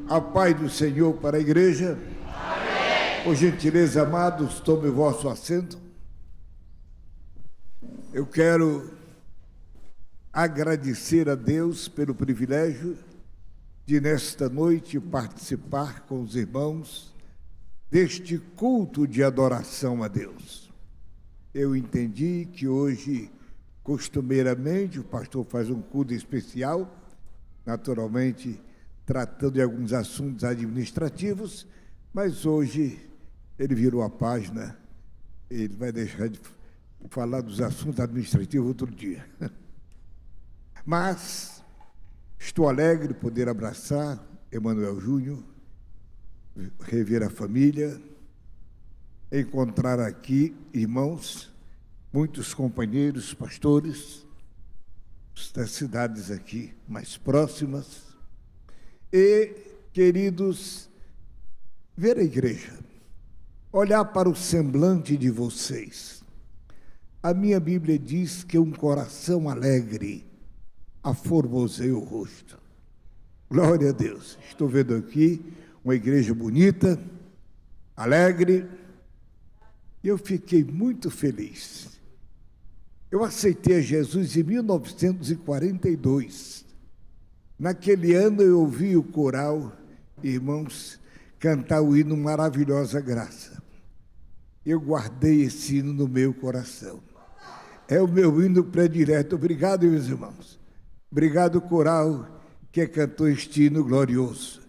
A paz do Senhor para a igreja. Amém. Por gentileza, amados, tome o vosso assento. Eu quero agradecer a Deus pelo privilégio de, nesta noite, participar com os irmãos deste culto de adoração a Deus. Eu entendi que hoje, costumeiramente, o pastor faz um culto especial, naturalmente, tratando de alguns assuntos administrativos, mas hoje ele virou a página, ele vai deixar de falar dos assuntos administrativos outro dia. Mas estou alegre de poder abraçar Emanuel Júnior, rever a família, encontrar aqui irmãos, muitos companheiros, pastores, das cidades aqui mais próximas, e, queridos, ver a igreja, olhar para o semblante de vocês. A minha Bíblia diz que um coração alegre aformoseia o rosto. Glória a Deus. Estou vendo aqui uma igreja bonita, alegre, e eu fiquei muito feliz. Eu aceitei a Jesus em 1942. Naquele ano eu ouvi o coral, irmãos, cantar o hino Maravilhosa Graça. Eu guardei esse hino no meu coração. É o meu hino predileto. Obrigado, meus irmãos. Obrigado, coral, que cantou este hino glorioso.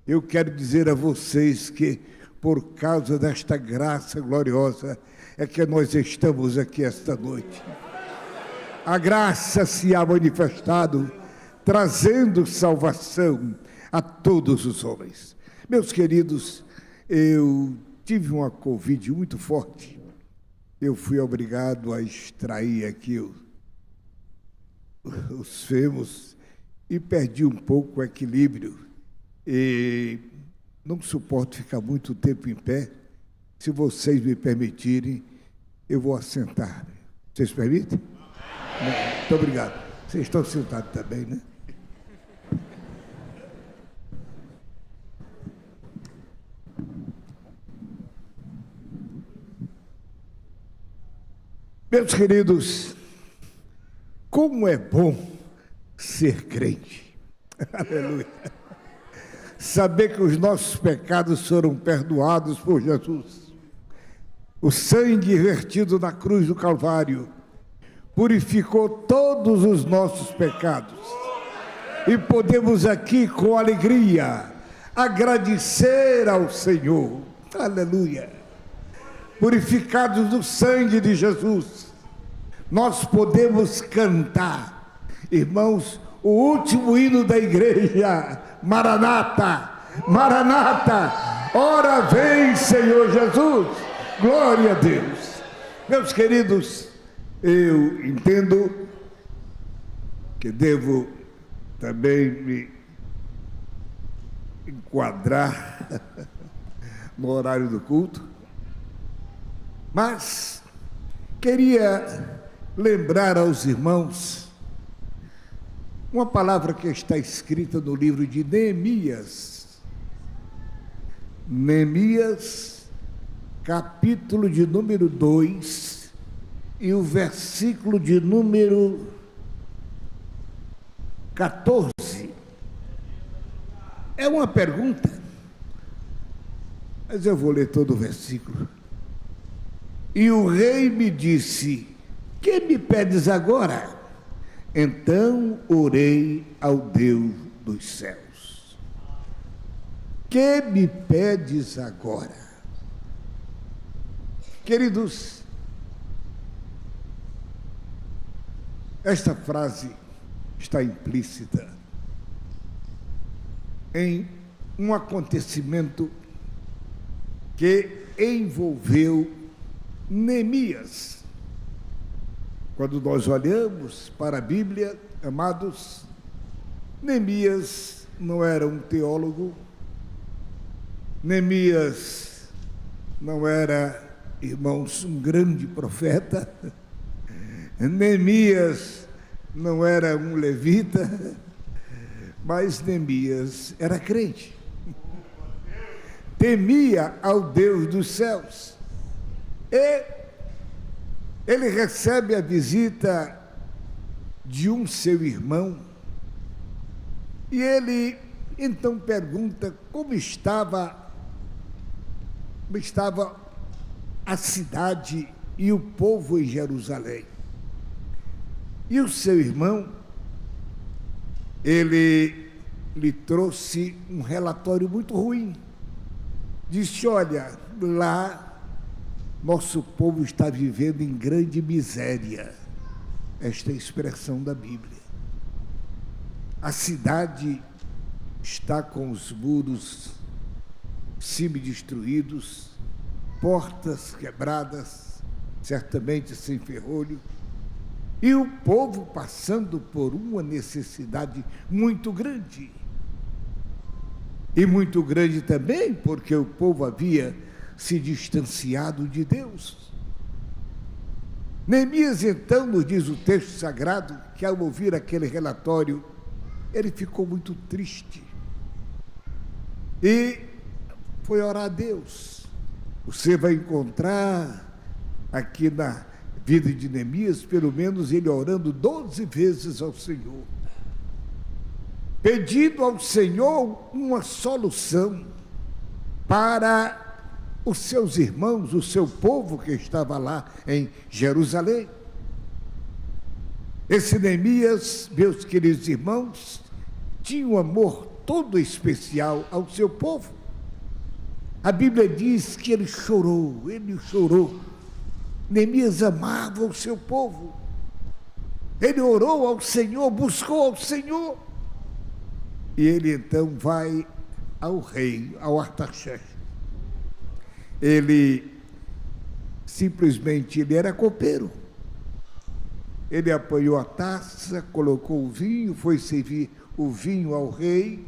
Eu quero dizer a vocês que, por causa desta graça gloriosa, é que nós estamos aqui esta noite. A graça se há manifestado, trazendo salvação a todos os homens. Meus queridos, eu tive uma Covid muito forte. Eu fui obrigado a extrair aqui os fêmurs e perdi um pouco o equilíbrio. E não suporto ficar muito tempo em pé. Se vocês me permitirem, eu vou assentar. Vocês permitem? Muito obrigado. Vocês estão sentados também, né? Meus queridos, como é bom ser crente. Aleluia. Saber que os nossos pecados foram perdoados por Jesus. O sangue vertido na cruz do Calvário purificou todos os nossos pecados. E podemos aqui, com alegria, agradecer ao Senhor. Aleluia. Purificados do sangue de Jesus, nós podemos cantar, irmãos, o último hino da igreja, Maranata, Maranata, ora vem Senhor Jesus, glória a Deus. Meus queridos, eu entendo que devo também me enquadrar no horário do culto, mas queria lembrar aos irmãos uma palavra que está escrita no livro de Neemias. Neemias, capítulo de número 2 e o versículo de número 14. É uma pergunta, mas eu vou ler todo o versículo. E o rei me disse: que me pedes agora? Então orei ao Deus dos céus. Que me pedes agora? Queridos, esta frase está implícita em um acontecimento que envolveu Neemias. Quando nós olhamos para a Bíblia, amados, Neemias não era um teólogo, Neemias não era, irmãos, um grande profeta, Neemias não era um levita, mas Neemias era crente, temia ao Deus dos céus. E ele recebe a visita de um seu irmão, e ele então pergunta como estava a cidade e o povo em Jerusalém. E o seu irmão, ele lhe trouxe um relatório muito ruim. Disse: olha, lá nosso povo está vivendo em grande miséria. Esta é a expressão da Bíblia. A cidade está com os muros semi-destruídos, portas quebradas, certamente sem ferrolho, e o povo passando por uma necessidade muito grande. E muito grande também porque o povo havia se distanciado de Deus. Neemias, então, nos diz o texto sagrado, que ao ouvir aquele relatório, ele ficou muito triste. E foi orar a Deus. Você vai encontrar aqui na vida de Neemias, pelo menos ele orando 12 vezes ao Senhor, pedindo ao Senhor uma solução para os seus irmãos, o seu povo que estava lá em Jerusalém. Esse Neemias, meus queridos irmãos, tinha um amor todo especial ao seu povo. A Bíblia diz que ele chorou. Neemias amava o seu povo. Ele orou ao Senhor, buscou ao Senhor. E ele então vai ao rei, ao Artaxerxes. Ele simplesmente, ele era copeiro. Ele apanhou a taça, colocou o vinho, foi servir o vinho ao rei.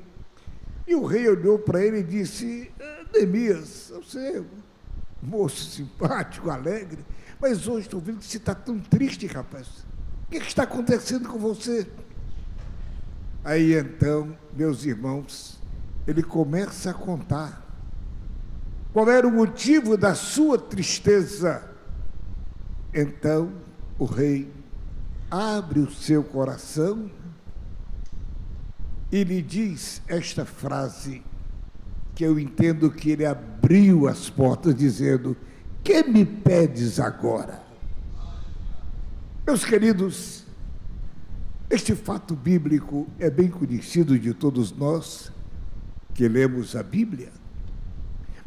E o rei olhou para ele e disse: Neemias, você é um moço simpático, alegre, mas hoje estou vendo que você está tão triste, rapaz. O que está acontecendo com você? Aí então, meus irmãos, ele começa a contar qual era o motivo da sua tristeza. Então, o rei abre o seu coração e lhe diz esta frase, que eu entendo que ele abriu as portas dizendo: que me pedes agora? Meus queridos, este fato bíblico é bem conhecido de todos nós que lemos a Bíblia,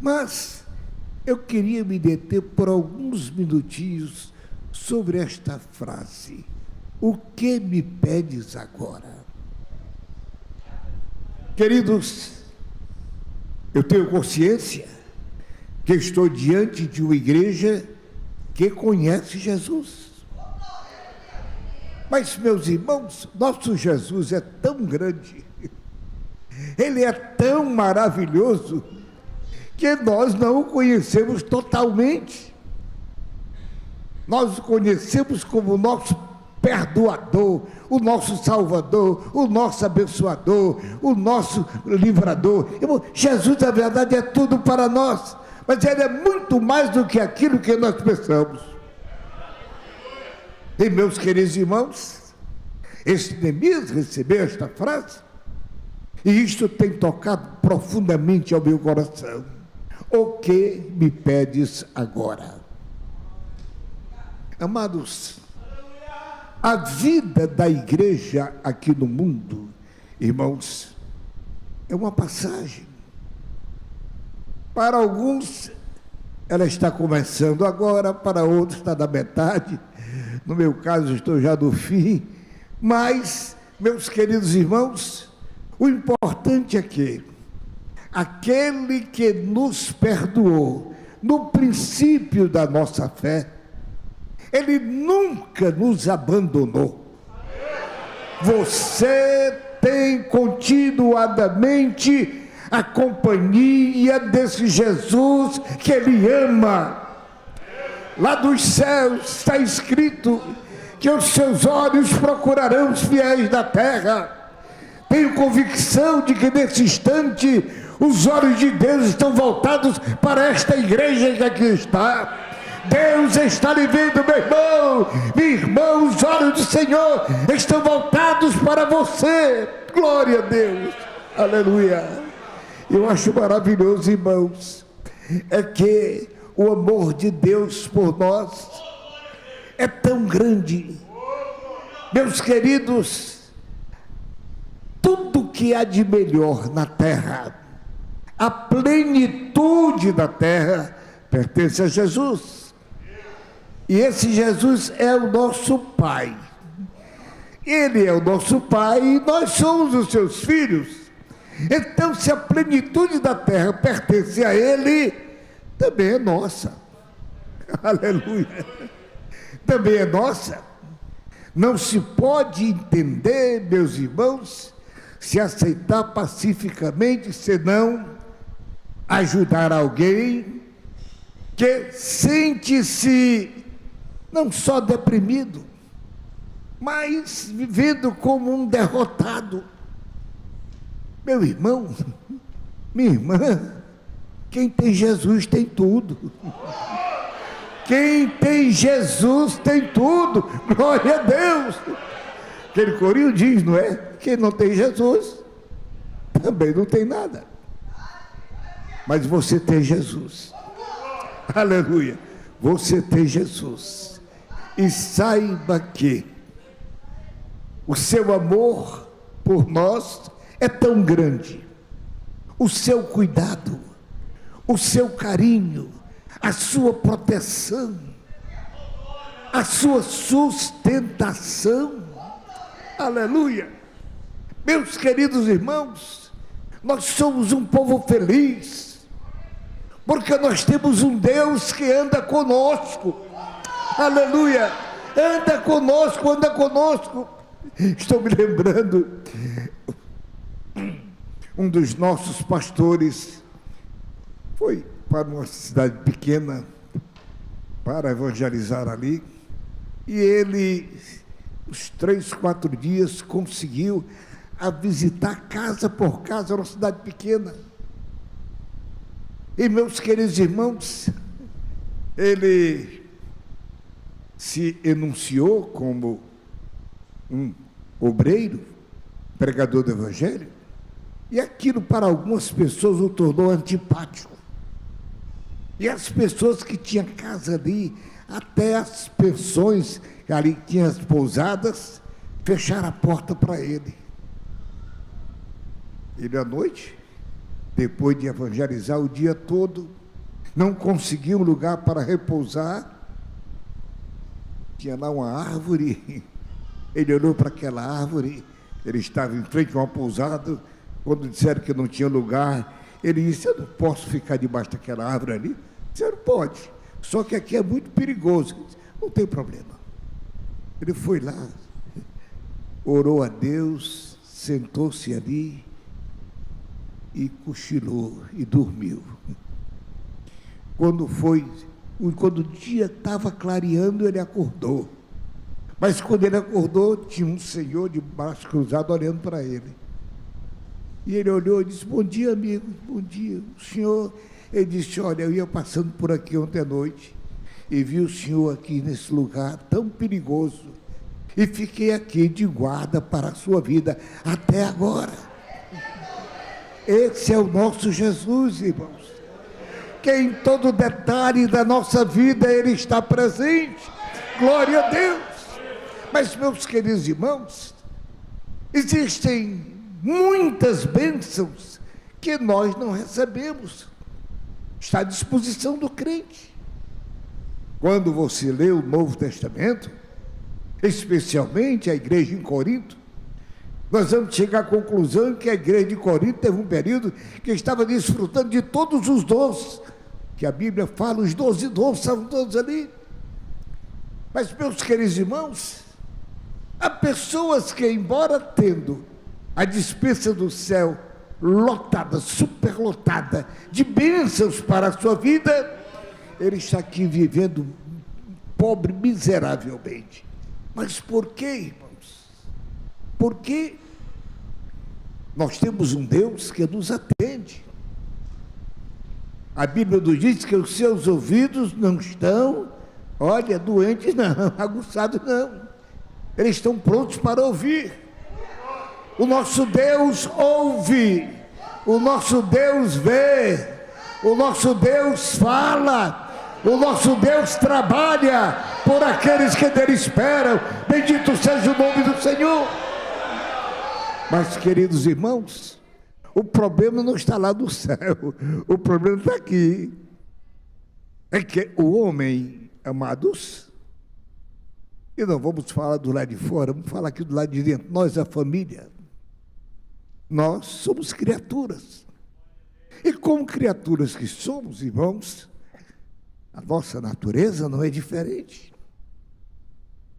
mas eu queria me deter por alguns minutinhos sobre esta frase: o que me pedes agora? Queridos, eu tenho consciência que estou diante de uma igreja que conhece Jesus. Mas, meus irmãos, nosso Jesus é tão grande, ele é tão maravilhoso, que nós não o conhecemos totalmente. Nós o conhecemos como o nosso perdoador, o nosso salvador, o nosso abençoador, o nosso livrador. Jesus, na verdade, é tudo para nós, mas ele é muito mais do que aquilo que nós pensamos. E, meus queridos irmãos, esse Neemias recebeu esta frase, e isto tem tocado profundamente ao meu coração. O que me pedes agora? Amados, a vida da igreja aqui no mundo, irmãos, é uma passagem. Para alguns, ela está começando agora, para outros está na metade. No meu caso, estou já no fim. Mas, meus queridos irmãos, o importante é que aquele que nos perdoou no princípio da nossa fé, ele nunca nos abandonou. Você tem continuadamente a companhia desse Jesus que ele ama. Lá dos céus está escrito que os seus olhos procurarão os fiéis da terra. Tenho convicção de que nesse instante Os olhos de Deus estão voltados para esta igreja que aqui está. Deus está lhe vendo, meu irmão, minha irmã. Os olhos do Senhor estão voltados para você. Glória a Deus, aleluia. Eu acho maravilhoso, irmãos, é que o amor de Deus por nós é tão grande. Meus queridos, tudo que há de melhor na terra, a plenitude da terra, pertence a Jesus. E esse Jesus é o nosso Pai. Ele é o nosso Pai e nós somos os seus filhos. Então, se a plenitude da terra pertence a Ele, também é nossa. Aleluia. Também é nossa. Não se pode entender, meus irmãos, se aceitar pacificamente, senão ajudar alguém que sente-se não só deprimido, mas vivendo como um derrotado. Meu irmão, minha irmã, quem tem Jesus tem tudo. Quem tem Jesus tem tudo. Glória a Deus. Aquele corinho diz, não é? Quem não tem Jesus também não tem nada. Mas você tem Jesus. Aleluia. Você tem Jesus. E saiba que o seu amor por nós é tão grande. O seu cuidado, o seu carinho, a sua proteção, a sua sustentação. Aleluia. Meus queridos irmãos, nós somos um povo feliz, porque nós temos um Deus que anda conosco. Aleluia. Anda conosco, anda conosco. Estou me lembrando, um dos nossos pastores foi para uma cidade pequena para evangelizar ali, e ele, os 3, 4 dias, conseguiu a visitar casa por casa, uma cidade pequena. E, meus queridos irmãos, ele se enunciou como um obreiro, pregador do evangelho, e aquilo para algumas pessoas o tornou antipático. E as pessoas que tinham casa ali, até as pensões ali que tinham as pousadas, fecharam a porta para ele. Ele à noite, depois de evangelizar o dia todo, não conseguiu um lugar para repousar. Tinha lá uma árvore, ele olhou para aquela árvore, ele estava em frente a uma pousada. Quando disseram que não tinha lugar, ele disse: eu não posso ficar debaixo daquela árvore ali. Disseram: pode, só que aqui é muito perigoso. Disse: não tem problema. Ele foi lá, orou a Deus, sentou-se ali e cochilou e dormiu. Quando o dia estava clareando, ele acordou. Mas quando ele acordou, tinha um senhor de braço cruzado olhando para ele. E ele olhou e disse: bom dia, amigo, bom dia. O senhor, ele disse: olha, eu ia passando por aqui ontem à noite e vi o senhor aqui nesse lugar tão perigoso e fiquei aqui de guarda para a sua vida até agora. Esse é o nosso Jesus, irmãos, que em todo detalhe da nossa vida Ele está presente. Glória a Deus. Mas, meus queridos irmãos, existem muitas bênçãos que nós não recebemos. Está à disposição do crente. Quando você lê o Novo Testamento, especialmente a igreja em Corinto, nós vamos chegar à conclusão que a igreja de Corinto teve um período que estava desfrutando de todos os dons, que a Bíblia fala, os 12 dons estavam todos ali. Mas, meus queridos irmãos, há pessoas que, embora tendo a despensa do céu lotada, superlotada de bênçãos para a sua vida, ele está aqui vivendo pobre miseravelmente. Mas por quê, irmãos? Porque nós temos um Deus que nos atende. A Bíblia nos diz que os seus ouvidos não estão, olha, doentes não, aguçados não. Eles estão prontos para ouvir. O nosso Deus ouve, o nosso Deus vê, o nosso Deus fala, o nosso Deus trabalha por aqueles que dele esperam. Bendito seja o nome do Senhor. Mas, queridos irmãos, o problema não está lá no céu, o problema está aqui. É que o homem, amados, e não vamos falar do lado de fora, vamos falar aqui do lado de dentro, nós, a família, nós somos criaturas. E como criaturas que somos, irmãos, a nossa natureza não é diferente.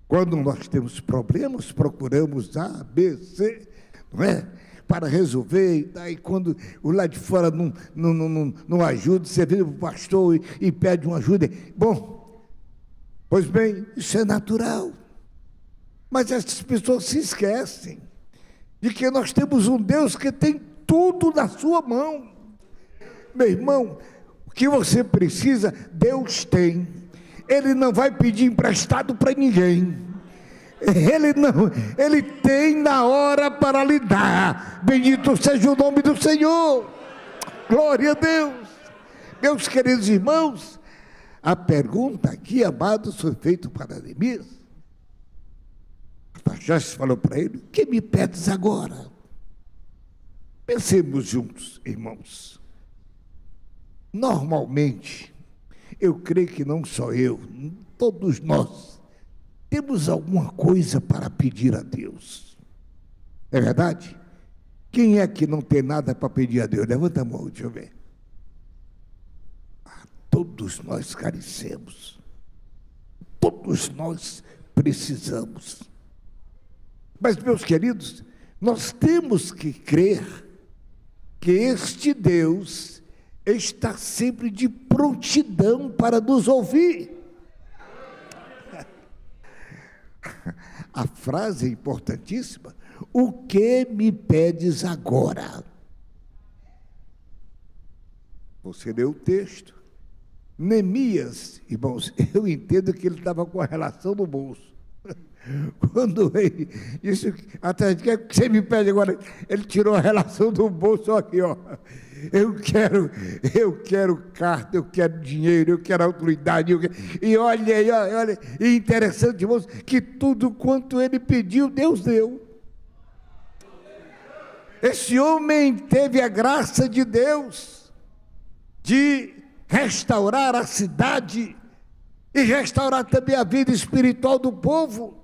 Quando nós temos problemas, procuramos A, B, C, não é? Para resolver, e daí quando o lado de fora não ajuda, você vem para o pastor e pede uma ajuda. Bom, pois bem, isso é natural. Mas essas pessoas se esquecem de que nós temos um Deus que tem tudo na sua mão. Meu irmão, o que você precisa, Deus tem. Ele não vai pedir emprestado para ninguém. Ele tem na hora para lhe dar. Bendito seja o nome do Senhor. Glória a Deus. Meus queridos irmãos, a pergunta aqui, amados, foi feita para Neemias. Artaxerxes falou para ele: o que me pedes agora? Pensemos juntos, irmãos. Normalmente, eu creio que não só eu, todos nós, temos alguma coisa para pedir a Deus. É verdade? Quem é que não tem nada para pedir a Deus? Levanta a mão, deixa eu ver. Todos nós carecemos. Todos nós precisamos. Mas, meus queridos, nós temos que crer que este Deus está sempre de prontidão para nos ouvir. A frase é importantíssima: o que me pedes agora? Você leu o texto. Neemias, irmãos, eu entendo que ele estava com a relação no bolso. Quando ele disse, até que você me pede agora, ele tirou a relação do bolso aqui, ó. Eu quero carta, eu quero dinheiro, eu quero autoridade. E olha, e interessante, irmãos, que tudo quanto ele pediu, Deus deu. Esse homem teve a graça de Deus de restaurar a cidade e restaurar também a vida espiritual do povo.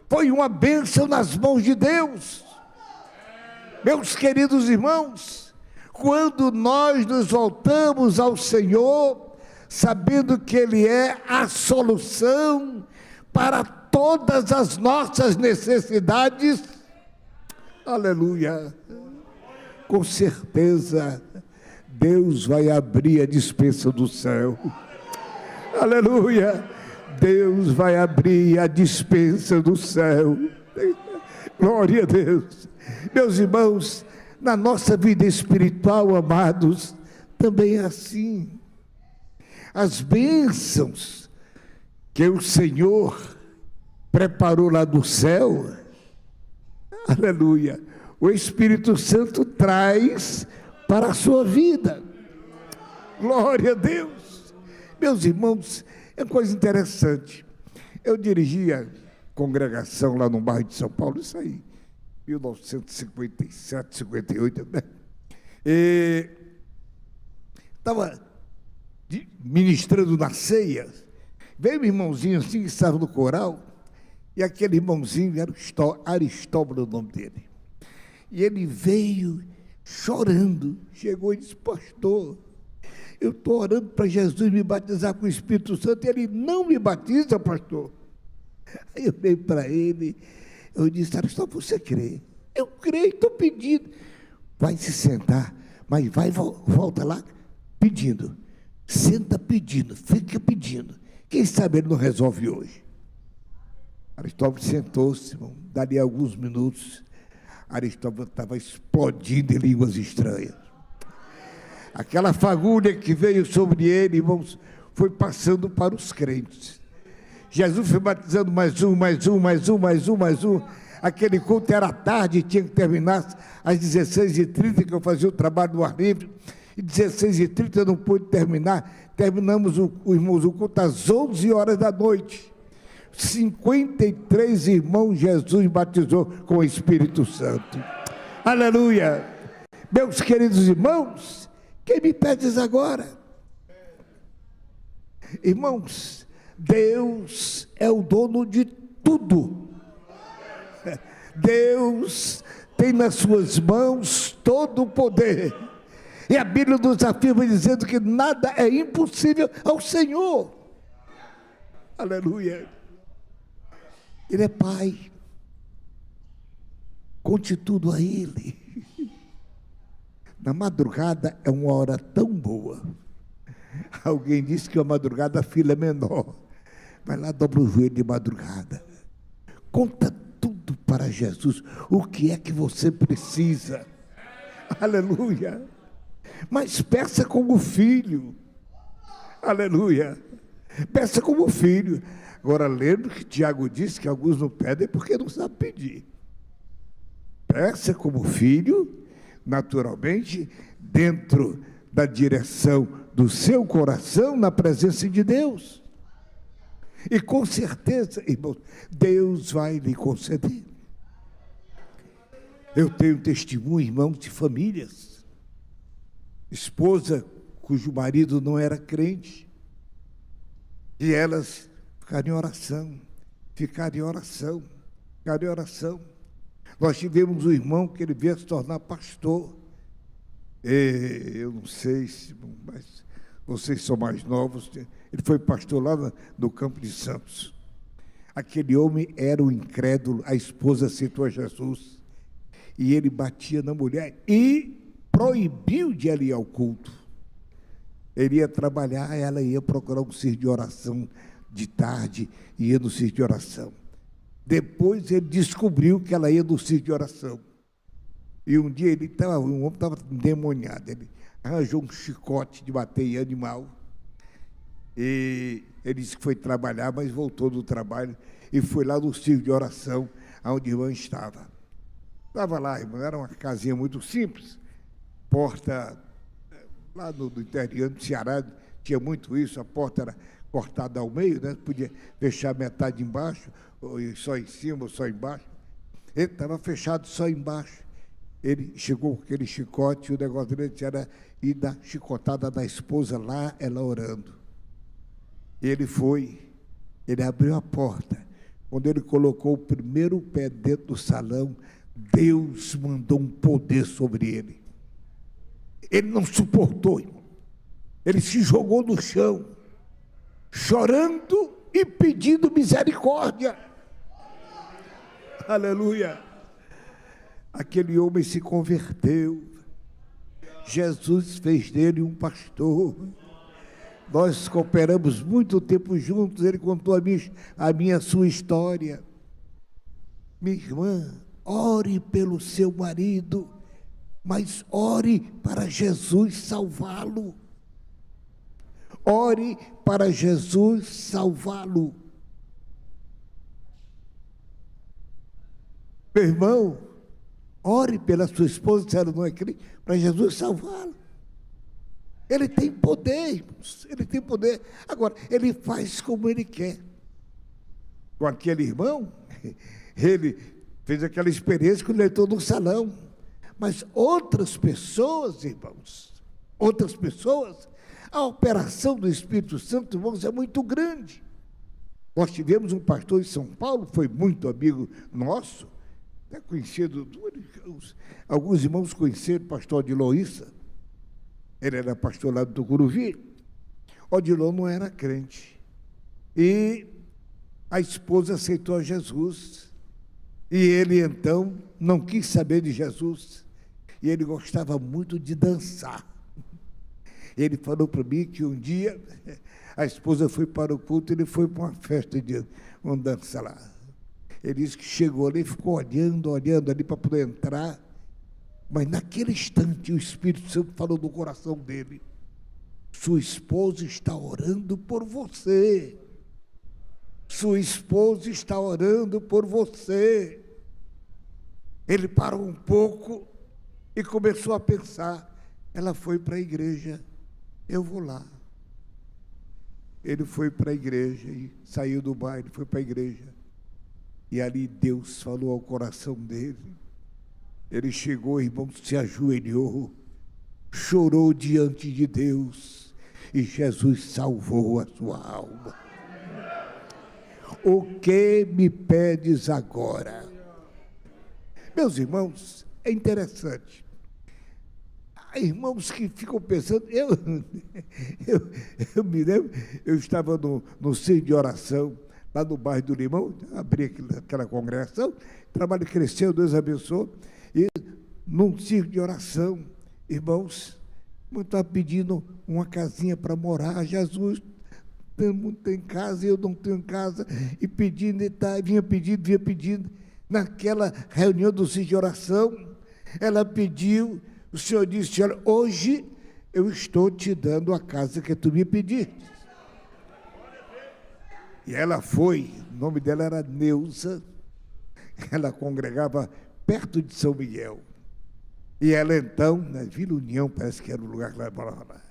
Foi uma bênção nas mãos de Deus. Meus queridos irmãos, quando nós nos voltamos ao Senhor, sabendo que Ele é a solução para todas as nossas necessidades, aleluia, com certeza Deus vai abrir a despensa do céu. Aleluia, Deus vai abrir a despensa do céu. Glória a Deus. Meus irmãos, na nossa vida espiritual, amados, também é assim. As bênçãos que o Senhor preparou lá do céu, aleluia, o Espírito Santo traz para a sua vida. Glória a Deus. Meus irmãos, é coisa interessante. Eu dirigia congregação lá no bairro de São Paulo, isso aí, 1957, 58, né? E estava ministrando na ceia, veio um irmãozinho assim que estava no coral, e aquele irmãozinho era Aristóbulo, o nome dele. E ele veio chorando, chegou e disse: pastor, eu estou orando para Jesus me batizar com o Espírito Santo, e ele não me batiza, pastor. Aí eu veio para ele, eu disse: Aristóbulo, você crê? Eu creio, estou pedindo. Vai se sentar, mas vai, volta lá pedindo. Senta pedindo, fica pedindo. Quem sabe ele não resolve hoje. Aristóbulo sentou-se, irmão, dali a alguns minutos, Aristóbulo estava explodindo em línguas estranhas. Aquela fagulha que veio sobre ele, irmãos, foi passando para os crentes. Jesus foi batizando mais um. Aquele culto era à tarde, tinha que terminar às 16h30, que eu fazia o trabalho do ar livre. E 16h30 eu não pude terminar. Terminamos, irmãos, o culto às 11 horas da noite. 53 irmãos Jesus batizou com o Espírito Santo. Aleluia! Meus queridos irmãos, quem me pedes agora? Irmãos, Deus é o dono de tudo. Deus tem nas suas mãos todo o poder. E a Bíblia nos afirma dizendo que nada é impossível ao Senhor. Aleluia. Ele é Pai. Conte tudo a Ele. Na madrugada é uma hora tão boa. Alguém disse que a madrugada a fila é menor. Vai lá, dobra o joelho de madrugada. Conta tudo para Jesus. O que é que você precisa? Aleluia. Mas peça como filho. Aleluia. Peça como filho. Agora, lembra que Tiago disse que alguns não pedem porque não sabem pedir. Peça como filho, naturalmente, dentro da direção do seu coração, na presença de Deus. E com certeza, irmãos, Deus vai lhe conceder. Eu tenho testemunho, irmãos, de famílias. Esposa cujo marido não era crente. E elas ficaram em oração, ficaram em oração. Nós tivemos um irmão que ele veio se tornar pastor. Eu não sei, mas vocês são mais novos. Ele foi pastor lá no Campo de Santos. Aquele homem era um incrédulo, a esposa aceitou a Jesus. E ele batia na mulher e proibiu de ela ir ao culto. Ele ia trabalhar, ela ia procurar um círculo de oração de tarde, ia no círculo de oração. Depois ele descobriu que ela ia no círculo de oração. E um dia um homem estava endemoniado, ele arranjou um chicote de bater em animal. E ele disse que foi trabalhar, mas voltou do trabalho e foi lá no círculo de oração, onde a irmã estava. Estava lá, irmã, era uma casinha muito simples, porta, lá no interior do Ceará, tinha muito isso, a porta era cortada ao meio, né? Podia fechar metade embaixo, ou só em cima, ou só embaixo. Ele estava fechado só embaixo. Ele chegou com aquele chicote, e o negócio dele era ir dar chicotada da esposa lá, ela orando. Ele abriu a porta. Quando ele colocou o primeiro pé dentro do salão, Deus mandou um poder sobre ele. Ele não suportou, irmão. Ele se jogou no chão, chorando e pedindo misericórdia. Aleluia. Aquele homem se converteu. Jesus fez dele um pastor. Nós cooperamos muito tempo juntos. Ele contou a sua história. Minha irmã, ore pelo seu marido, mas ore para Jesus salvá-lo. Ore para Jesus salvá-lo. Meu irmão, ore pela sua esposa, se ela não é crente, para Jesus salvá-la. Ele tem poder, irmãos, ele tem poder. Agora, ele faz como ele quer. Com aquele irmão, ele fez aquela experiência quando ele entrou no salão. Mas outras pessoas, irmãos, a operação do Espírito Santo, irmãos, é muito grande. Nós tivemos um pastor em São Paulo, foi muito amigo nosso, até conhecido, alguns irmãos conheceram o pastor Odilon Issa. Ele era pastor lá do Tucuruvi. Odilon não era crente. E a esposa aceitou a Jesus. E ele, então, não quis saber de Jesus. E ele gostava muito de dançar. Ele falou para mim que um dia a esposa foi para o culto e ele foi para uma festa de uma dança lá. Ele disse que chegou ali e ficou olhando ali para poder entrar. Mas naquele instante o Espírito Santo falou no coração dele: sua esposa está orando por você. Sua esposa está orando por você. Ele parou um pouco e começou a pensar. Ela foi para a igreja, eu vou lá. Ele foi para a igreja e saiu do baile, foi para a igreja. E ali Deus falou ao coração dele. Ele chegou, irmão, se ajoelhou, chorou diante de Deus e Jesus salvou a sua alma. O que me pedes agora? Meus irmãos, é interessante. Há irmãos que ficam pensando, eu me lembro, eu estava no centro de oração, lá no bairro do Limão, abri aquela congregação, o trabalho cresceu, Deus abençoou, e num círculo de oração, irmãos, eu estava pedindo uma casinha para morar, Jesus, todo mundo tem casa, eu não tenho casa, e pedindo, e tá, vinha pedindo, naquela reunião do círculo de oração, ela pediu, o Senhor disse: olha, hoje eu estou te dando a casa que tu me pediste. E ela foi, o nome dela era Neuza, ela congregava perto de São Miguel. E ela então, na Vila União, parece que era o lugar que ela morava lá.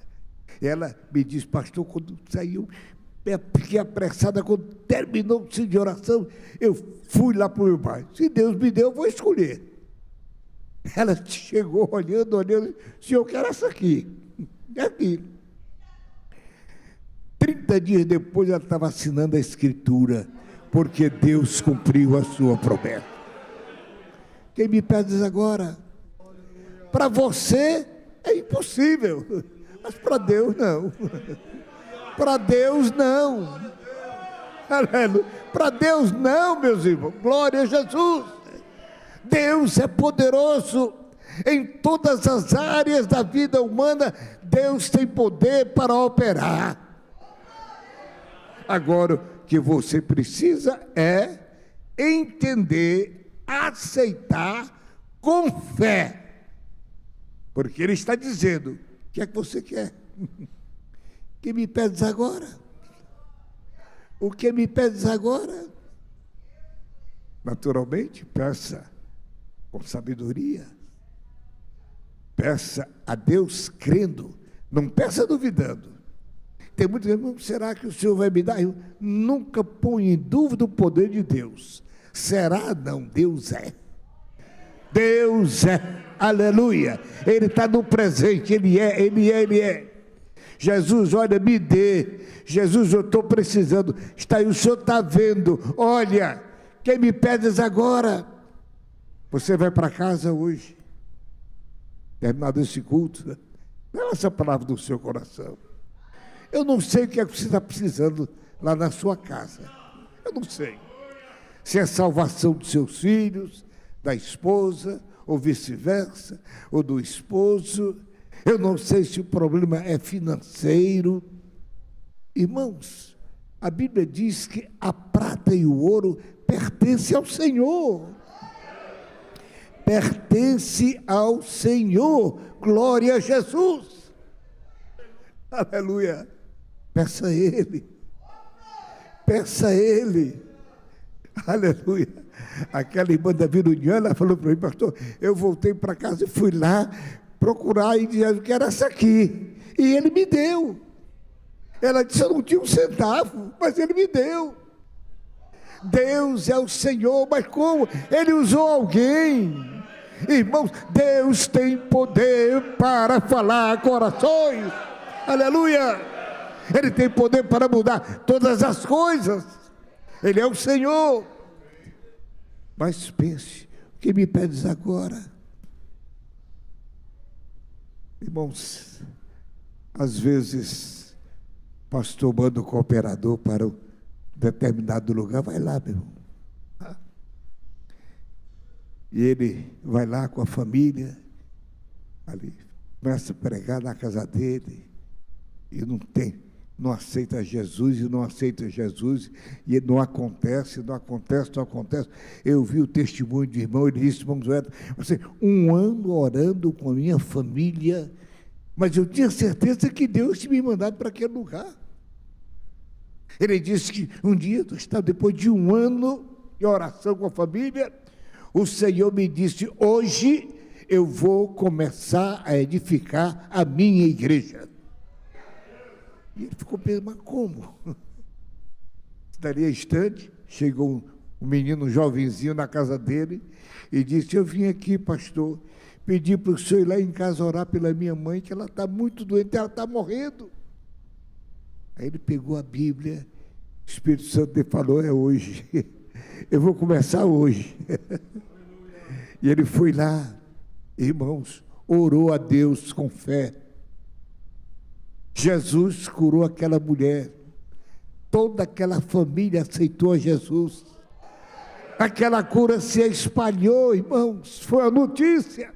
E ela me disse: pastor, quando saiu, fiquei apressada, quando terminou o ciclo de oração, eu fui lá para o meu bairro. Se Deus me deu, eu vou escolher. Ela chegou olhando, Senhor, eu quero essa aqui. É aqui. 30 dias depois ela estava assinando a escritura, porque Deus cumpriu a sua promessa. Quem me pede agora? Para você é impossível, mas para Deus não. Para Deus não. Aleluia. Para Deus não, meus irmãos. Glória a Jesus. Deus é poderoso em todas as áreas da vida humana. Deus tem poder para operar. Agora, o que você precisa é entender, aceitar com fé. Porque Ele está dizendo: o que é que você quer? Que me pedes agora? O que me pedes agora? Naturalmente, peça com sabedoria. Peça a Deus crendo, não peça duvidando. Tem muitos que dizem: será que o Senhor vai me dar? Eu nunca ponho em dúvida o poder de Deus. Será? Não, Deus é. Deus é. Aleluia. Ele está no presente, Ele é. Jesus, olha, me dê. Jesus, eu estou precisando. Está aí, o Senhor está vendo. Olha, quem me pedes agora? Você vai para casa hoje, terminado esse culto, não é essa palavra do seu coração. Eu não sei o que é que você está precisando lá na sua casa. Eu não sei. Se é salvação dos seus filhos, da esposa, ou vice-versa, ou do esposo. Eu não sei se o problema é financeiro. Irmãos, a Bíblia diz que a prata e o ouro pertencem ao Senhor. Pertence ao Senhor. Glória a Jesus. Aleluia. Peça a Ele. Peça a Ele. Aleluia. Aquela irmã da Vila União, ela falou para mim: pastor, eu voltei para casa e fui lá procurar e dizer que era essa aqui. E Ele me deu. Ela disse: eu não tinha um centavo, mas Ele me deu. Deus é o Senhor, mas como? Ele usou alguém. Irmãos, Deus tem poder para falar corações. Aleluia. Ele tem poder para mudar todas as coisas. Ele é o Senhor. Mas pense: o que me pedes agora? Irmãos, às vezes, pastor manda o cooperador para um determinado lugar. Vai lá, meu irmão. E ele vai lá com a família, ali, começa a pregar na casa dele, e não aceita Jesus e não aceita Jesus, e não acontece, não acontece, não acontece. Eu vi o testemunho do irmão, ele disse, irmão Zé, você, 1 ano orando com a minha família, mas eu tinha certeza que Deus tinha me mandado para aquele lugar. Ele disse que um dia, depois de 1 ano de oração com a família, o Senhor me disse, hoje eu vou começar a edificar a minha igreja. E ele ficou pensando, mas como? Daria instante, chegou um menino, um jovenzinho na casa dele, e disse, eu vim aqui, pastor, pedir para o senhor ir lá em casa orar pela minha mãe, que ela está muito doente, ela está morrendo. Aí ele pegou a Bíblia, o Espírito Santo lhe falou, é hoje, eu vou começar hoje. E ele foi lá, irmãos, orou a Deus com fé. Jesus curou aquela mulher, toda aquela família aceitou a Jesus, aquela cura se espalhou, irmãos, foi a notícia,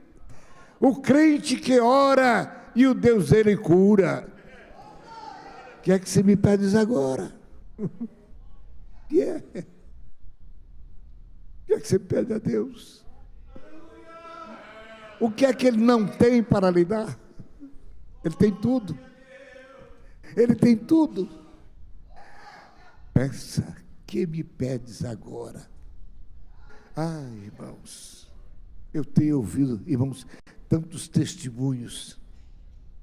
o crente que ora e o Deus dele cura. O que é que você me pede agora? O que é? O que é que você pede a Deus? O que é que ele não tem para lhe dar? Ele tem tudo. Ele tem tudo. Peça, que me pedes agora? Ah, irmãos, eu tenho ouvido, irmãos, tantos testemunhos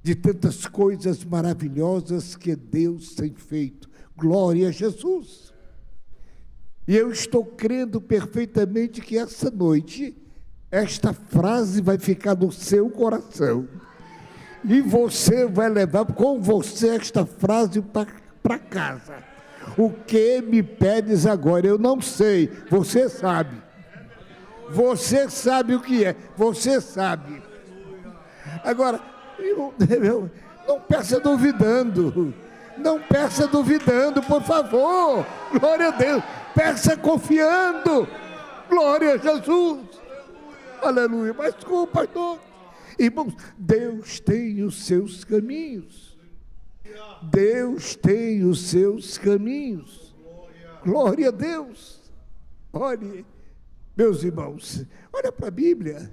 de tantas coisas maravilhosas que Deus tem feito. Glória a Jesus. E eu estou crendo perfeitamente que essa noite, esta frase vai ficar no seu coração. E você vai levar com você esta frase para casa. O que me pedes agora? Eu não sei, você sabe. Você sabe o que é, você sabe. Agora, não peça duvidando. Não peça duvidando, por favor. Glória a Deus. Peça confiando. Glória a Jesus. Aleluia. Mas desculpa, pastor. Irmãos, Deus tem os seus caminhos. Deus tem os seus caminhos. Glória a Deus. Olhe, meus irmãos, olha para a Bíblia.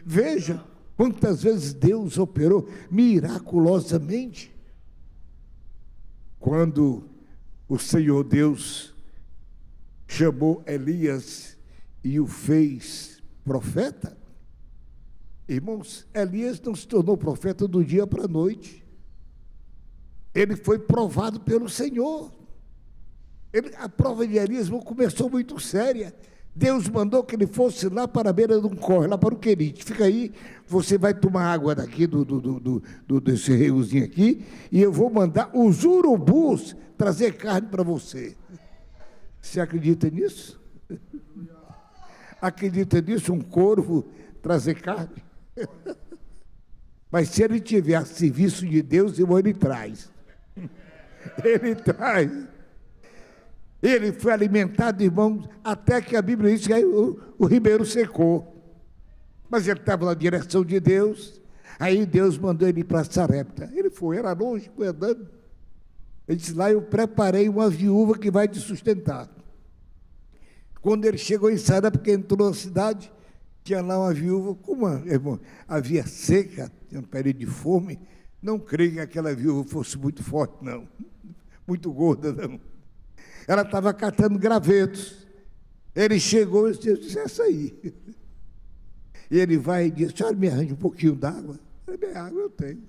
Veja quantas vezes Deus operou miraculosamente. Quando o Senhor Deus chamou Elias e o fez profeta, irmãos, Elias não se tornou profeta do dia para a noite. Ele foi provado pelo Senhor. A prova de Elias começou muito séria. Deus mandou que ele fosse lá para a beira de um córrego, lá para o Querite. Fica aí, você vai tomar água daqui, desse riozinho aqui, e eu vou mandar os urubus trazer carne para você. Você acredita nisso? Acredita nisso, um corvo trazer carne? Mas se ele tiver a serviço de Deus, ele traz. Ele traz. Ele foi alimentado, irmãos, até que a Bíblia diz que o ribeiro secou. Mas ele estava na direção de Deus. Aí Deus mandou ele ir para Sarepta. Ele foi, era longe, foi andando. Ele disse, lá eu preparei uma viúva que vai te sustentar. Quando ele chegou em Sarepta, porque entrou na cidade, tinha lá uma viúva, como irmão, havia seca, tinha um período de fome, não creio que aquela viúva fosse muito forte, não. Muito gorda, não. Ela estava catando gravetos. Ele chegou e disse, essa aí. E ele vai e diz, senhora, me arranja um pouquinho d'água. Eu falei, água eu tenho.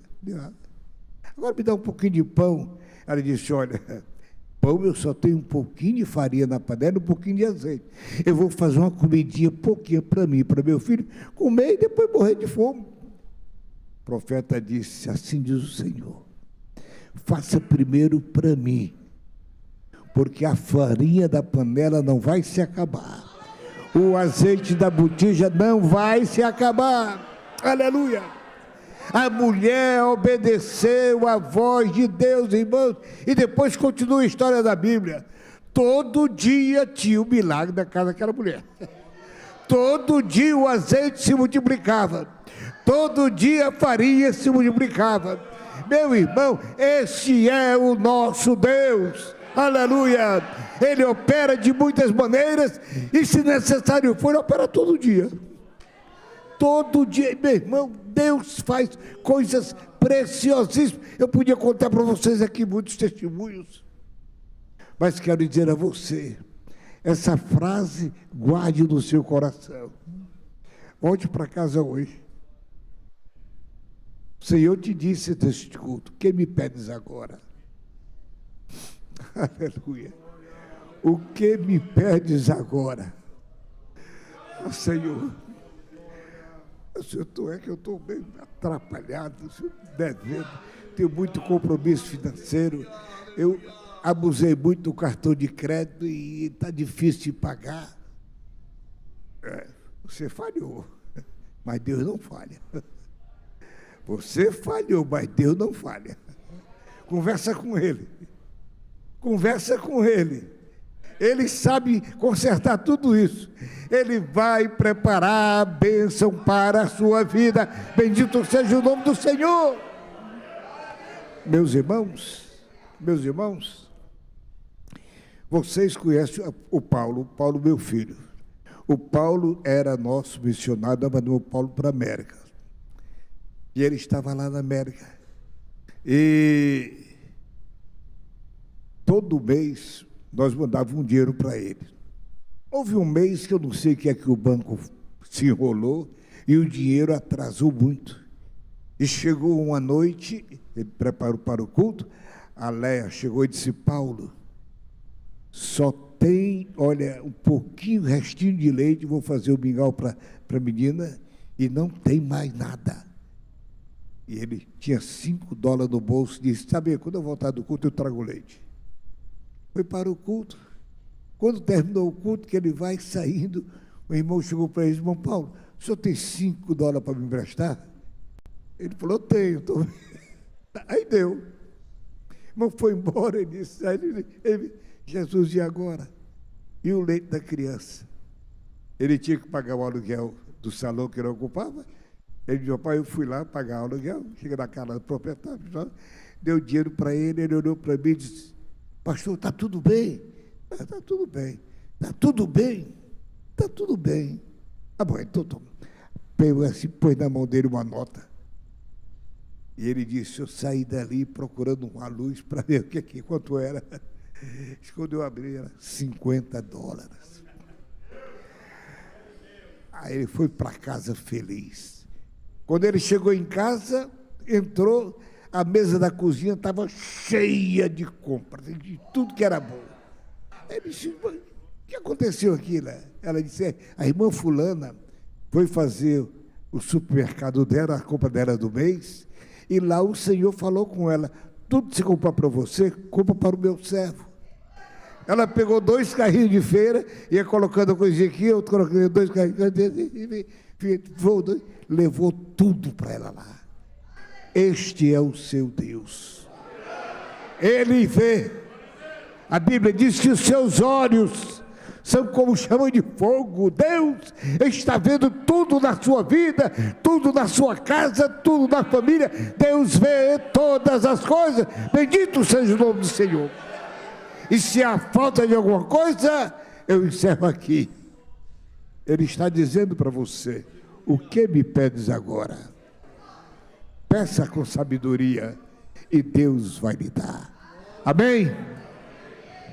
Agora me dá um pouquinho de pão. Ela disse, olha, pão eu só tenho um pouquinho de farinha na panela, um pouquinho de azeite. Eu vou fazer uma comidinha pouquinha para mim, para meu filho, comer e depois morrer de fome. O profeta disse, assim diz o Senhor, faça primeiro para mim, porque a farinha da panela não vai se acabar, o azeite da botija não vai se acabar. Aleluia! A mulher obedeceu a voz de Deus, irmãos, e depois continua a história da Bíblia. Todo dia tinha um milagre na casa daquela mulher. Todo dia o azeite se multiplicava. Todo dia a farinha se multiplicava. Meu irmão, este é o nosso Deus. Aleluia. Ele opera de muitas maneiras e, se necessário for, opera todo dia. Todo dia, meu irmão, Deus faz coisas preciosíssimas. Eu podia contar para vocês aqui muitos testemunhos, mas quero dizer a você, essa frase guarde no seu coração. Volte para casa hoje. O Senhor te disse neste culto: que me pedes agora? Aleluia. O que me pedes agora? Senhor, é que eu estou bem atrapalhado, devendo, tenho muito compromisso financeiro, eu abusei muito do cartão de crédito e está difícil de pagar. Você falhou, mas Deus não falha. Você falhou, mas Deus não falha. Conversa com Ele. Conversa com Ele. Ele sabe consertar tudo isso. Ele vai preparar a bênção para a sua vida. Bendito seja o nome do Senhor. Meus irmãos, vocês conhecem o Paulo, meu filho. O Paulo era nosso missionário, mandou o Paulo para a América. E ele estava lá na América. E todo mês nós mandávamos um dinheiro para ele. Houve um mês que eu não sei o que é que o banco se enrolou e o dinheiro atrasou muito. E chegou uma noite, ele preparou para o culto, a Léa chegou e disse: Paulo, só tem, olha, um pouquinho, restinho de leite, vou fazer o mingau para a menina, e não tem mais nada. E ele tinha $5 no bolso e disse: sabe, quando eu voltar do culto eu trago leite. Foi para o culto. Quando terminou o culto, que ele vai saindo, o irmão chegou para ele: irmão Paulo, o senhor tem $5 para me emprestar? Ele falou: tenho. Tô... Aí deu. O irmão foi embora, ele disse: Jesus, e agora? E o leite da criança? Ele tinha que pagar o aluguel do salão que ele ocupava. Ele disse: pai, eu fui lá pagar o aluguel, chega na casa do proprietário, deu dinheiro para ele, ele olhou para mim e disse: pastor, está tudo bem? Está tudo bem. Está tudo bem? Está tudo bem. Ah, bom, então toma. Pegou assim, pôs na mão dele uma nota. E ele disse: eu saí dali procurando uma luz para ver quanto era. Quando eu abri, era $50. Aí ele foi para casa feliz. Quando ele chegou em casa, entrou, a mesa da cozinha estava cheia de compras, de tudo que era bom. Ele disse: o que aconteceu aqui, né? Ela disse: a irmã fulana foi fazer o supermercado dela, a compra dela do mês, e lá o Senhor falou com ela: tudo que você comprar para você, compra para o meu servo. Ela pegou 2 carrinhos de feira, ia colocando coisinha aqui, eu coloquei 2 carrinhos, levou tudo para ela lá. Este é o seu Deus. Ele vê. A Bíblia diz que os seus olhos são como chama de fogo. Deus está vendo tudo na sua vida, tudo na sua casa, tudo na família. Deus vê todas as coisas. Bendito seja o nome do Senhor. E se há falta de alguma coisa, eu encerro aqui. Ele está dizendo para você: o que me pedes agora? Peça com sabedoria e Deus vai lhe dar. Amém?